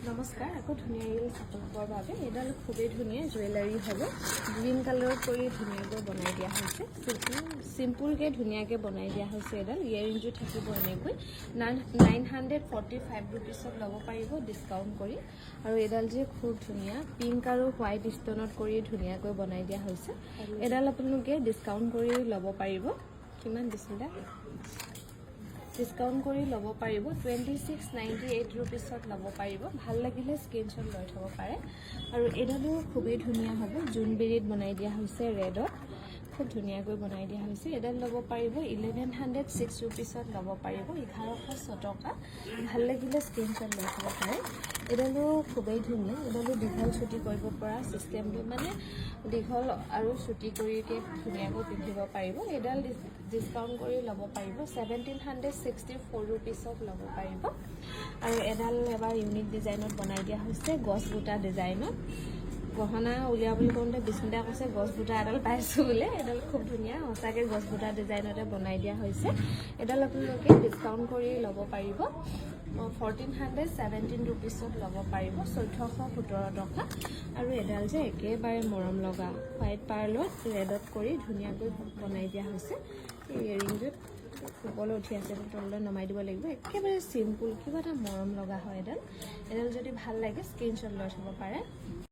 নমস্কাৰ আকৌ ধুনীয়া ৰিল আপোনালোকৰ বাবে এডাল খুবেই ধুনীয়া জুৱেলাৰী হ'ব গ্ৰীণ কালাৰ কৰি ধুনীয়াকৈ বনাই দিয়া হৈছে চিম্পুলকৈ ধুনীয়াকৈ বনাই দিয়া হৈছে এডাল ইয়েৰিংটো থাকিব এনেকৈ 945 ৰুপিছত ল'ব পাৰিব ডিছকাউণ্ট কৰি আৰু এডাল যে খুব ধুনীয়া পিংক আৰু হোৱাইট ষ্টনত কৰি ধুনীয়াকৈ বনাই দিয়া হৈছে এডাল আপোনালোকে ডিছকাউণ্ট কৰি ল'ব পাৰিব কিমান দিছিলে ডিছকাউণ্ট কৰি ল'ব পাৰিব 2698 ৰুপিছত ল'ব পাৰিব ভাল লাগিলে স্ক্ৰীনশ্বট লৈ থ'ব পাৰে আৰু এডালো খুবেই ধুনীয়া হ'ব জোনবেৰীত বনাই দিয়া হৈছে ৰেডত খুব ধুনীয়াকৈ বনাই দিয়া হৈছে এডাল ল'ব পাৰিব 1106 ৰুপিছত ল'ব পাৰিব 1106 টকা ভাল লাগিলে স্ক্ৰীনশ্বট লৈ থ'ব পাৰে এডালো খুবেই ধুনীয়া এডালো দীঘল ছুটি কৰিব পৰা চিষ্টেমটো মানে দীঘল আৰু ছুটি কৰিকে ধুনীয়াকৈ পিন্ধিব পাৰিব এডাল ডিছকাউণ্ট কৰি ল'ব পাৰিব 1764 ৰুপিছত ল'ব পাৰিব আৰু এডাল এবাৰ ইউনিক ডিজাইনত বনাই দিয়া হৈছে গছ বুটা ডিজাইনত গহনা উলিয়াবলৈ কওঁতে বিষ্ণুদাই কৈছে গছ বুটা এডাল পাইছোঁ বোলে এডাল খুব ধুনীয়া সঁচাকৈ গছ বুটা ডিজাইনতে বনাই দিয়া হৈছে এডাল আপোনালোকে ডিছকাউণ্ট কৰি ল'ব পাৰিব 1417 ৰুপিছত ল'ব পাৰিব 1417 টকা আৰু এডাল যে একেবাৰে মৰম লগা হোৱাইট পাৰ্লত ৰেডত কৰি ধুনীয়াকৈ বনাই দিয়া হৈছে এই ইয়েৰিংটোত ওপৰলৈ উঠি আছে তললৈ নমাই দিব লাগিব একেবাৰে চিম্পুল কিবা এটা মৰম লগা হয় এডাল যদি ভাল লাগে স্ক্ৰীনশ্বট লৈ থ'ব পাৰে